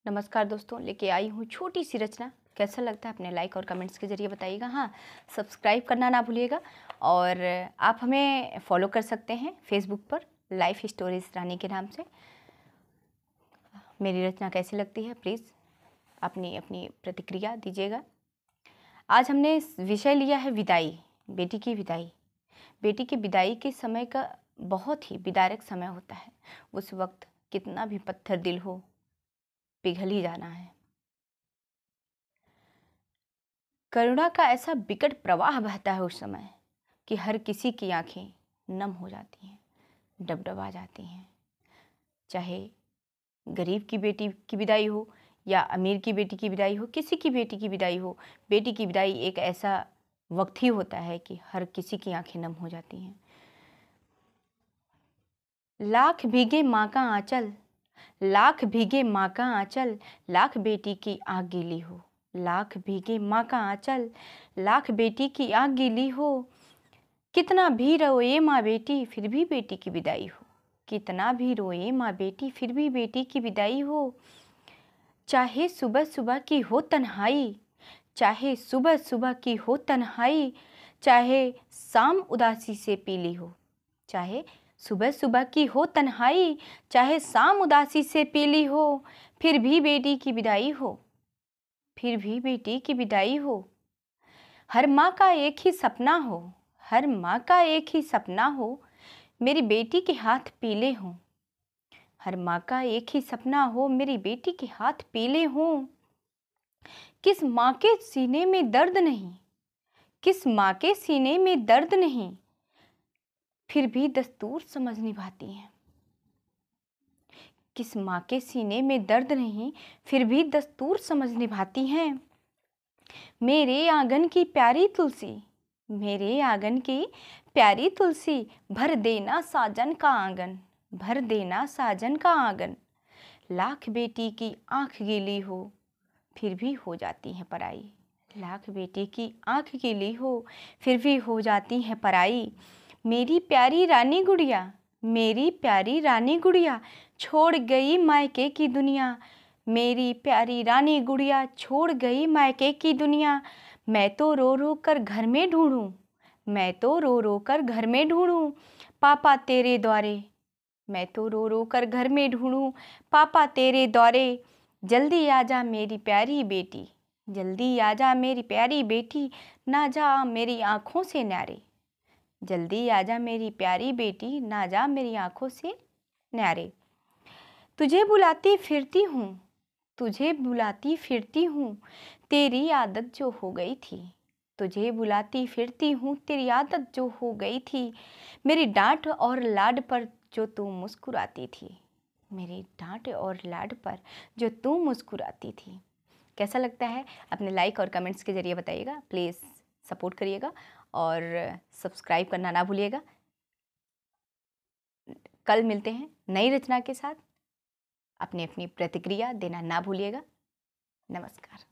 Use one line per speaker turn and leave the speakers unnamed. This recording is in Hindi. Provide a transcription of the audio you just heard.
नमस्कार दोस्तों, लेके आई हूँ छोटी सी रचना। कैसा लगता है अपने लाइक और कमेंट्स के ज़रिए बताइएगा। हाँ, सब्सक्राइब करना ना भूलिएगा और आप हमें फॉलो कर सकते हैं फेसबुक पर लाइफ स्टोरीज रानी के नाम से। मेरी रचना कैसी लगती है प्लीज़ अपनी अपनी प्रतिक्रिया दीजिएगा। आज हमने विषय लिया है विदाई, बेटी की विदाई। बेटी की विदाई के समय का बहुत ही विदारक समय होता है। उस वक्त कितना भी पत्थर दिल हो, पिघल ही जाना है। करुणा का ऐसा विकट प्रवाह बहता है उस समय कि हर किसी की आंखें नम हो जाती हैं, डबडबा जाती हैं। चाहे गरीब की बेटी की विदाई हो या अमीर की बेटी की विदाई हो, किसी की बेटी की विदाई हो, बेटी की विदाई एक ऐसा वक्त ही होता है कि हर किसी की आंखें नम हो जाती हैं। लाख भीगे माँ का आंचल, लाख भीगे माँ का आंचल, लाख बेटी की आग गीली हो। लाख भीगे माँ का आंचल, लाख बेटी की आग गीली हो। कितना भी रोए माँ बेटी फिर भी बेटी की विदाई हो। कितना भी रोए माँ बेटी फिर भी बेटी की विदाई हो। चाहे सुबह सुबह की हो तन्हाई, चाहे सुबह सुबह की हो तन्हाई, चाहे शाम उदासी से पीली हो। चाहे सुबह सुबह की हो तन्हाई, चाहे शाम उदासी से पीली हो, फिर भी बेटी की विदाई हो, फिर भी बेटी की विदाई हो। हर माँ का एक ही सपना हो, हर माँ का एक ही सपना हो, मेरी बेटी के हाथ पीले हों। हर माँ का एक ही सपना हो, मेरी बेटी के हाथ पीले हों। किस माँ के सीने में दर्द नहीं, किस माँ के सीने में दर्द नहीं, फिर भी दस्तूर समझ निभाती हैं। किस माँ के सीने में दर्द नहीं, फिर भी दस्तूर समझ निभाती हैं। मेरे आंगन की प्यारी तुलसी, मेरे आंगन की प्यारी तुलसी, भर देना साजन का आंगन, भर देना साजन का आंगन। लाख बेटी की आंख गीली हो, फिर भी हो जाती है पराई। लाख बेटी की आंख गीली हो, फिर भी हो जाती है पराई। मेरी प्यारी रानी गुड़िया, मेरी प्यारी रानी गुड़िया, छोड़ गई मायके की दुनिया। मेरी प्यारी रानी गुड़िया छोड़ गई मायके की दुनिया। मैं तो रो रो कर घर में ढूंढूं, मैं तो रो रो कर घर में ढूंढूं पापा तेरे द्वारे। मैं तो रो रो कर घर में ढूंढूं पापा तेरे द्वारे। जल्दी आजा मेरी प्यारी बेटी, जल्दी आजा मेरी प्यारी बेटी, ना जा मेरी आँखों से न्यारे। जल्दी आजा मेरी प्यारी बेटी, ना जा मेरी आँखों से न्यारे। तुझे बुलाती फिरती हूँ, तुझे बुलाती फिरती हूँ, तेरी आदत जो हो गई थी। तुझे बुलाती फिरती हूँ, तेरी आदत जो हो गई थी। मेरी डांट और लाड पर जो तू मुस्कुराती थी, मेरी डांट और लाड पर जो तू मुस्कुराती थी। कैसा लगता है अपने लाइक और कमेंट्स के ज़रिए बताइएगा। प्लीज़ सपोर्ट करिएगा और सब्सक्राइब करना ना भूलिएगा। कल मिलते हैं नई रचना के साथ। अपनी अपनी प्रतिक्रिया देना ना भूलिएगा। नमस्कार।